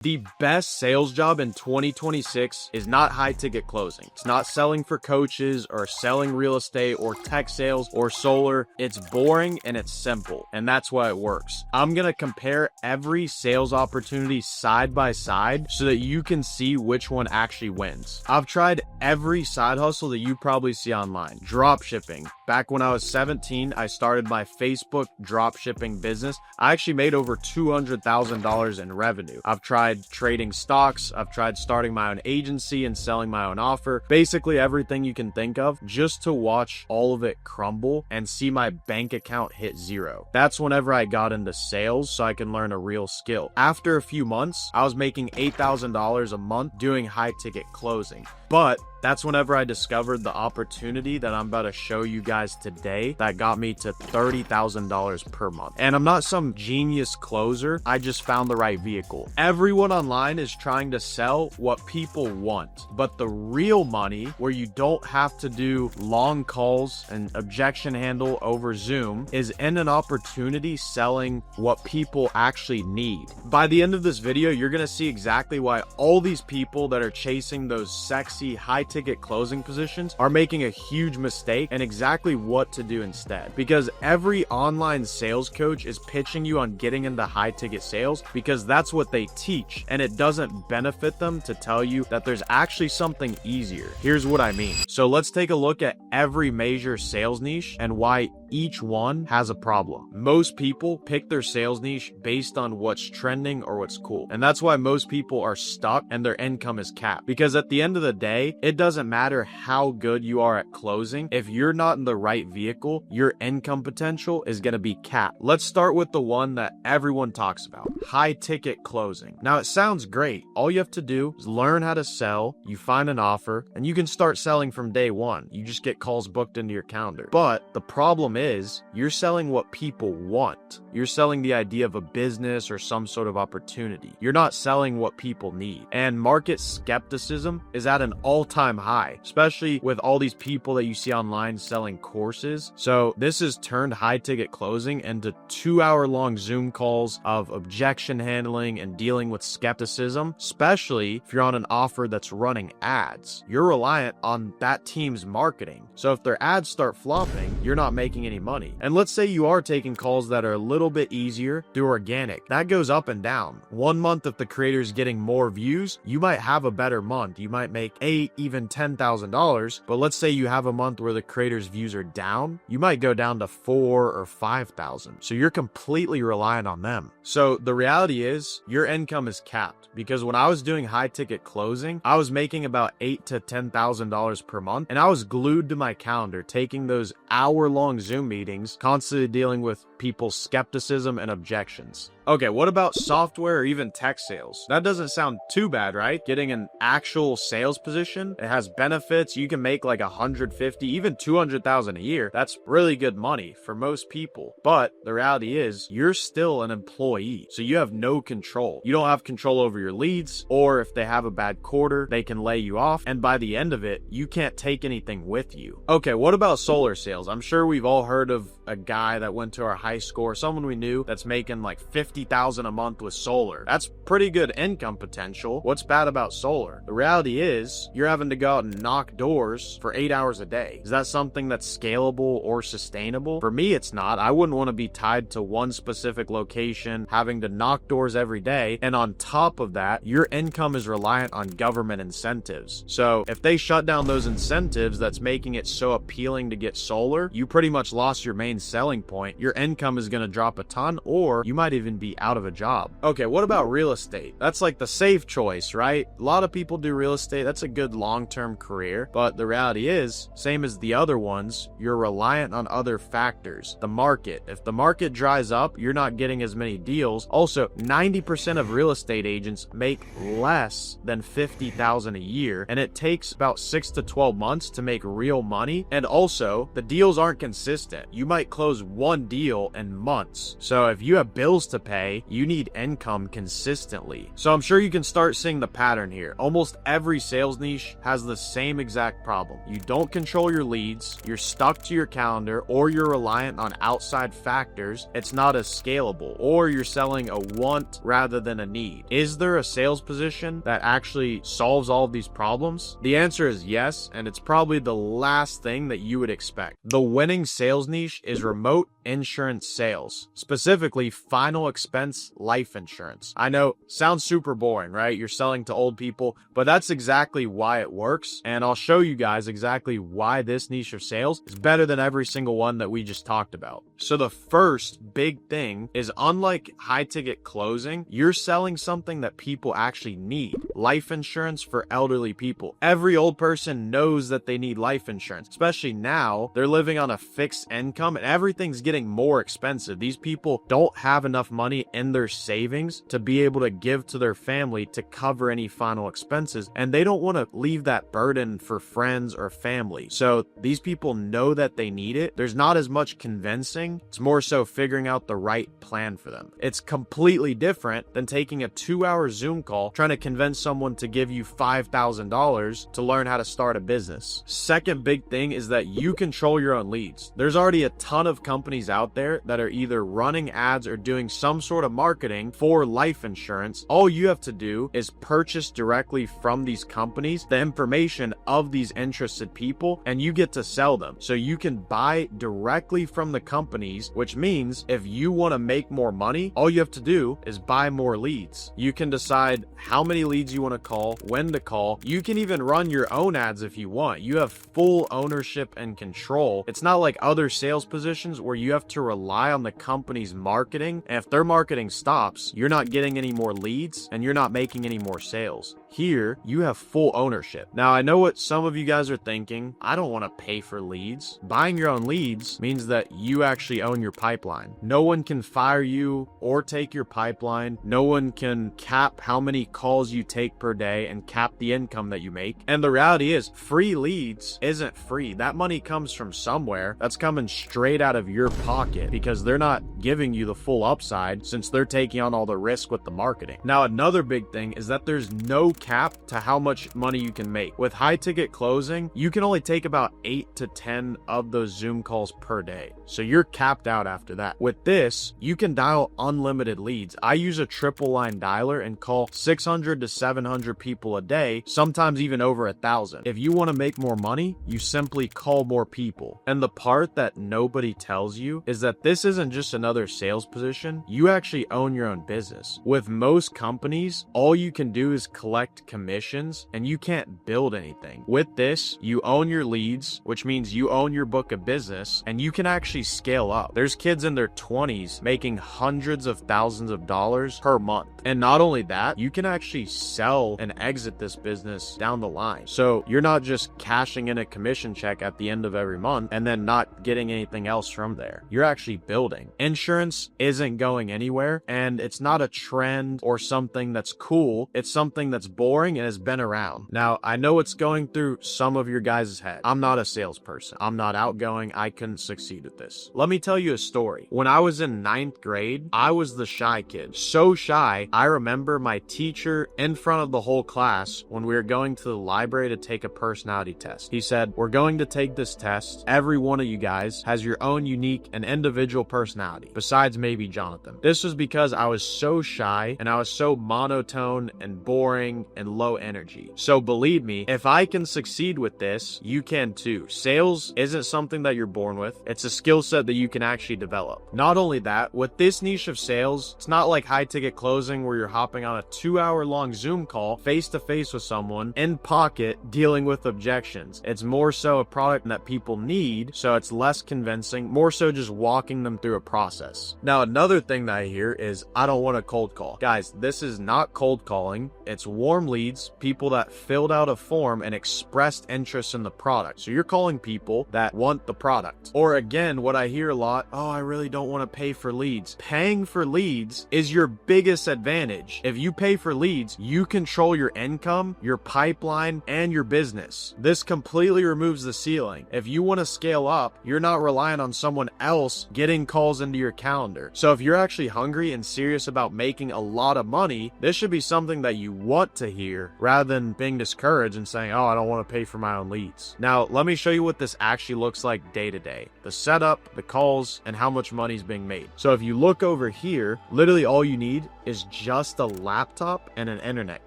The best sales job in 2026 is not high ticket closing. It's not selling for coaches or selling real estate or tech sales or solar. It's boring and it's simple, and that's why it works. I'm gonna compare every sales opportunity side by side so that you can see which one actually wins. I've tried every side hustle that you probably see online. Drop shipping. Back when I was 17, I started my Facebook drop shipping business. I actually made over $200,000 in revenue. I've tried trading stocks. I've tried starting my own agency and selling my own offer. Basically everything you can think of, just to watch all of it crumble and see my bank account hit zero. That's whenever I got into sales so I can learn a real skill. After a few months, I was making $8,000 a month doing high ticket closing. But that's whenever I discovered the opportunity that I'm about to show you guys today that got me to $30,000 per month. And I'm not some genius closer. I just found the right vehicle. Everyone online is trying to sell what people want, but the real money, where you don't have to do long calls and objection handle over Zoom, is in an opportunity selling what people actually need. By the end of this video, you're gonna see exactly why all these people that are chasing those sexy high ticket closing positions are making a huge mistake, and exactly what to do instead. Because every online sales coach is pitching you on getting into high ticket sales because that's what they teach, and it doesn't benefit them to tell you that there's actually something easier. Here's what I mean. So let's take a look at every major sales niche and why each one has a problem. Most people pick their sales niche based on what's trending or what's cool. And that's why most people are stuck and their income is capped. Because at the end of the day, it doesn't matter how good you are at closing. If you're not in the right vehicle, your income potential is going to be capped. Let's start with the one that everyone talks about: high ticket closing. Now, it sounds great. All you have to do is learn how to sell, you find an offer, and you can start selling from day one. You just get calls booked into your calendar. But the problem is, you're selling what people want. You're selling the idea of a business or some sort of opportunity. You're not selling what people need. And market skepticism is at an all-time high, especially with all these people that you see online selling courses. So this has turned high ticket closing into 2-hour-long Zoom calls of objection handling and dealing with skepticism, especially if you're on an offer that's running ads. You're reliant on that team's marketing. So if their ads start flopping, you're not making any money. And let's say you are taking calls that are a little bit easier through organic. That goes up and down. One month, if the creator's getting more views, you might have a better month. You might make $8,000, even $10,000. But let's say you have a month where the creator's views are down, you might go down to 4,000 or 5,000. So you're completely reliant on them. So the reality is your income is capped, because when I was doing high ticket closing, I was making about $8,000 to $10,000 per month, and I was glued to my calendar taking those hour-long Zoom meetings, constantly dealing with people's skepticism and objections. Okay, what about software or even tech sales? That doesn't sound too bad, right? Getting an actual sales position, it has benefits. You can make like 150, even 200,000 a year. That's really good money for most people. But the reality is you're still an employee, so you have no control. You don't have control over your leads, or if they have a bad quarter, they can lay you off. And by the end of it, you can't take anything with you. Okay, what about solar sales? I'm sure we've all heard of a guy that went to our high school, or someone we knew that's making like $50,000 a month with solar. That's pretty good income potential. What's bad about solar? The reality is you're having to go out and knock doors for 8 hours a day. Is that something that's scalable or sustainable? For me, it's not. I wouldn't want to be tied to one specific location, having to knock doors every day. And on top of that, your income is reliant on government incentives. So if they shut down those incentives that's making it so appealing to get solar, you pretty much lost your main selling point. Your income is going to drop a ton, or you might even be out of a job. Okay, what about real estate? That's like the safe choice, right? A lot of people do real estate. That's a good long-term career, but the reality is, same as the other ones, you're reliant on other factors. The market. If the market dries up, you're not getting as many deals. Also, 90% of real estate agents make less than $50,000 a year, and it takes about 6 to 12 months to make real money. And also, the deals aren't consistent. You might close one deal out in months. So if you have bills to pay, you need income consistently. So I'm sure you can start seeing the pattern here. Almost every sales niche has the same exact problem. You don't control your leads, you're stuck to your calendar, or you're reliant on outside factors. It's not as scalable, or you're selling a want rather than a need. Is there a sales position that actually solves all of these problems? The answer is yes, and it's probably the last thing that you would expect. The winning sales niche is remote insurance sales, specifically final expense life insurance. I know, sounds super boring, right? You're selling to old people, but that's exactly why it works, and I'll show you guys exactly why this niche of sales is better than every single one that we just talked about. So the first big thing is, unlike high ticket closing, you're selling something that people actually need. Life insurance for elderly people. Every old person knows that they need life insurance, especially now. They're living on a fixed income and everything's getting more expensive. These people don't have enough money in their savings to be able to give to their family to cover any final expenses, and they don't want to leave that burden for friends or family. So these people know that they need it. There's not as much convincing. It's more so figuring out the right plan for them. It's completely different than taking a 2-hour Zoom call trying to convince someone to give you $5,000 to learn how to start a business. Second big thing is that you control your own leads. There's already a ton of companies out there that are either running ads or doing some sort of marketing for life insurance. All you have to do is purchase directly from these companies the information of these interested people, and you get to sell them. So you can buy directly from the companies, which means if you want to make more money, all you have to do is buy more leads. You can decide how many leads you want to call, when to call. You can even run your own ads if you want. You have full ownership and control. It's not like other sales positions where you have to rely on the company's marketing, and if their marketing stops, you're not getting any more leads and you're not making any more sales. Here, you have full ownership. Now, I know what some of you guys are thinking. I don't want to pay for leads. Buying your own leads means that you actually own your pipeline. No one can fire you or take your pipeline. No one can cap how many calls you take per day and cap the income that you make. And the reality is, free leads isn't free. That money comes from somewhere. That's coming straight out of your pocket because they're not giving you the full upside since they're taking on all the risk with the marketing. Now, another big thing is that there's no cap to how much money you can make. With high ticket closing, you can only take about 8 to 10 of those Zoom calls per day. So you're capped out after that. With this, you can dial unlimited leads. I use a triple line dialer and call 600 to 700 people a day, sometimes even over 1,000. If you want to make more money, you simply call more people. And the part that nobody tells you is that this isn't just another sales position. You actually own your own business. With most companies, all you can do is collect commissions and you can't build anything. With this, you own your leads, which means you own your book of business, and you can actually scale up. There's kids in their 20s making hundreds of thousands of dollars per month. And not only that, you can actually sell and exit this business down the line. So you're not just cashing in a commission check at the end of every month and then not getting anything else from there. You're actually building. Insurance isn't going anywhere, and it's not a trend or something that's cool. It's something that's boring and has been around. Now, I know it's going through some of your guys' head. I'm not a salesperson. I'm not outgoing. I couldn't succeed at this. Let me tell you a story. When I was in 9th grade, I was the shy kid. So shy, I remember my teacher in front of the whole class when we were going to the library to take a personality test. He said, "We're going to take this test. Every one of you guys has your own unique and individual personality, besides maybe Jonathan." This was because I was so shy and I was so monotone and boring and low energy. So believe me, if I can succeed with this, you can too. Sales isn't something that you're born with. It's a skill set that you can actually develop. Not only that, with this niche of sales, it's not like high ticket closing where you're hopping on a 2-hour long Zoom call face to face with someone in pocket dealing with objections. It's more so a product that people need, so it's less convincing, more so just walking them through a process. Now, another thing that I hear is, "I don't want to cold call." Guys, this is not cold calling. It's warm warm leads, people that filled out a form and expressed interest in the product. So you're calling people that want the product. Or again, what I hear a lot, oh, I really don't want to pay for leads. Paying for leads is your biggest advantage. If you pay for leads, you control your income, your pipeline, and your business. This completely removes the ceiling. If you want to scale up, you're not relying on someone else getting calls into your calendar. So if you're actually hungry and serious about making a lot of money, this should be something that you want to hear rather than being discouraged and saying, oh, I don't want to pay for my own leads. Now, let me show you what this actually looks like day to day. The setup, the calls, and how much money is being made. So if you look over here, literally all you need is just a laptop and an internet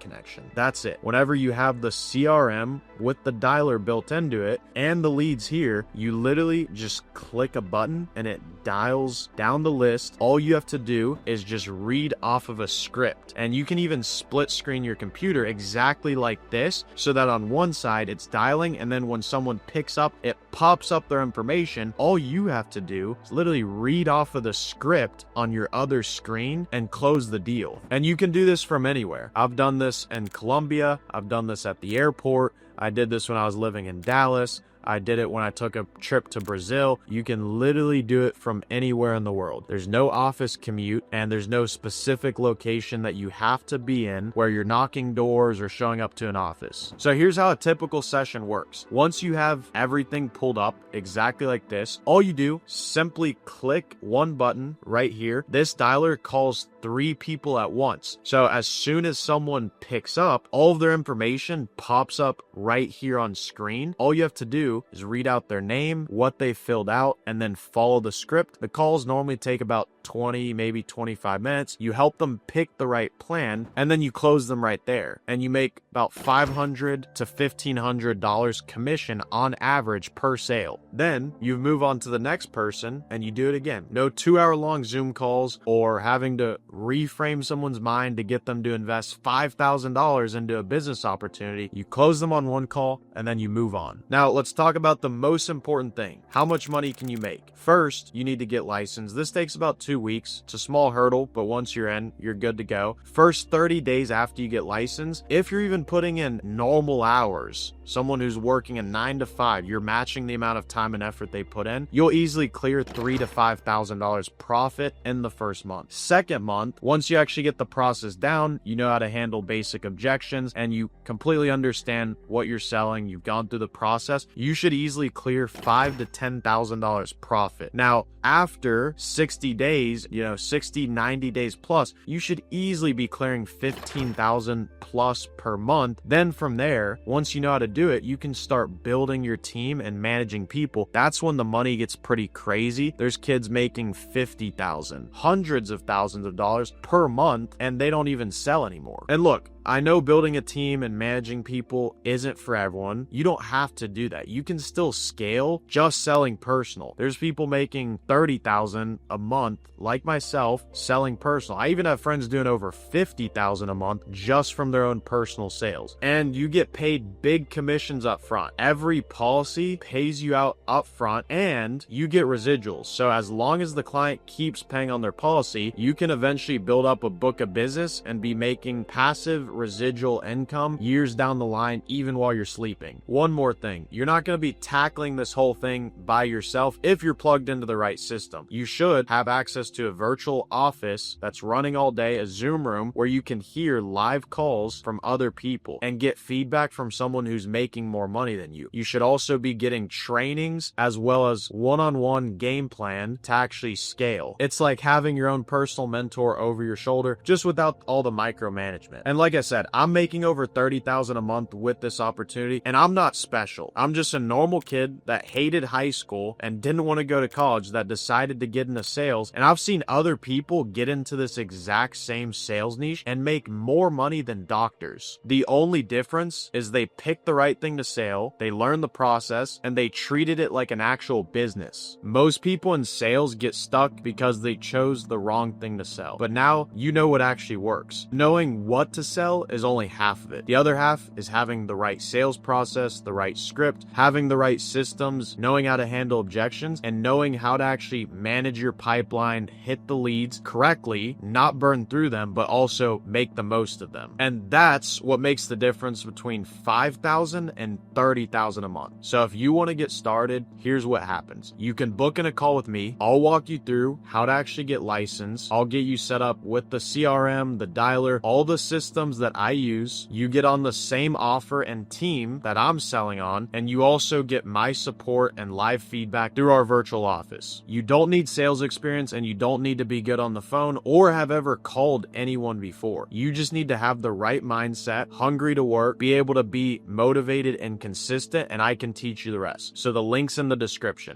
connection. That's it. Whenever you have the CRM with the dialer built into it and the leads here, you literally just click a button and it dials down the list. All you have to do is just read off of a script, and you can even split screen your computer exactly like this so that on one side it's dialing, and then when someone picks up, it pops up their information. All you have to do is literally read off of the script on your other screen and close the deal. And you can do this from anywhere. I've done this in Colombia. I've done this at the airport. I did this when I was living in Dallas. I did it when I took a trip to Brazil. You can literally do it from anywhere in the world. There's no office commute, and there's no specific location that you have to be in where you're knocking doors or showing up to an office. So here's how a typical session works. Once you have everything pulled up exactly like this, all you do, simply click one button right here. This dialer calls 3 people at once. So as soon as someone picks up, all of their information pops up right here on screen. All you have to do is read out their name, what they filled out, and then follow the script. The calls normally take about 20, maybe 25 minutes. You help them pick the right plan, and then you close them right there. And you make about $500 to $1,500 commission on average per sale. Then you move on to the next person and you do it again. No 2-hour-long Zoom calls or having to reframe someone's mind to get them to invest $5,000 into a business opportunity. You close them on one call and then you move on. Now let's talk about the most important thing. How much money can you make? First, you need to get licensed. This takes about 2 weeks. It's a small hurdle, but once you're in, you're good to go. First 30 days after you get licensed, if you're even putting in normal hours, someone who's working a 9 to 5, you're matching the amount of time and effort they put in, you'll easily clear $3,000 to $5,000 profit in the first month. Second month, once you actually get the process down, you know how to handle basic objections and you completely understand what you're selling, you've gone through the process, you should easily clear $5,000 to $10,000 profit. Now, after 60 days, 60, 90 days plus, you should easily be clearing $15,000 plus per month. Then from there, once you know how to do it, you can start building your team and managing people. That's when the money gets pretty crazy. There's kids making $50,000, hundreds of thousands of dollars per month, and they don't even sell anymore. And look, I know building a team and managing people isn't for everyone. You don't have to do that. You can still scale just selling personal. There's people making $30,000 a month, like myself, selling personal. I even have friends doing over $50,000 a month just from their own personal sales. And you get paid big commissions up front. Every policy pays you out up front and you get residuals. So as long as the client keeps paying on their policy, you can eventually build up a book of business and be making passive residual income years down the line, even while you're sleeping. One more thing, you're not going to be tackling this whole thing by yourself if you're plugged into the right system. You should have access to a virtual office that's running all day, a Zoom room where you can hear live calls from other people and get feedback from someone who's making more money than you. You should also be getting trainings as well as one-on-one game plan to actually scale. It's like having your own personal mentor over your shoulder, just without all the micromanagement. And like I said, I'm making over $30,000 a month with this opportunity, and I'm not special. I'm just a normal kid that hated high school and didn't want to go to college that decided to get into sales. And I've seen other people get into this exact same sales niche and make more money than doctors. The only difference is they picked the right thing to sell, they learned the process, and they treated it like an actual business. Most people in sales get stuck because they chose the wrong thing to sell. But now you know what actually works. Knowing what to sell sell is only half of it. The other half is having the right sales process, the right script, having the right systems, knowing how to handle objections, and knowing how to actually manage your pipeline, hit the leads correctly, not burn through them, but also make the most of them. And that's what makes the difference between $5,000 and $30,000 a month. So if you want to get started, here's what happens. You can book in a call with me. I'll walk you through how to actually get licensed. I'll get you set up with the CRM, the dialer, all the systems that I use. You get on the same offer and team that I'm selling on, and you also get my support and live feedback through our virtual office. You don't need sales experience, and you don't need to be good on the phone or have ever called anyone before. You just need to have the right mindset, hungry to work, be able to be motivated and consistent, and I can teach you the rest. So the link's in the description.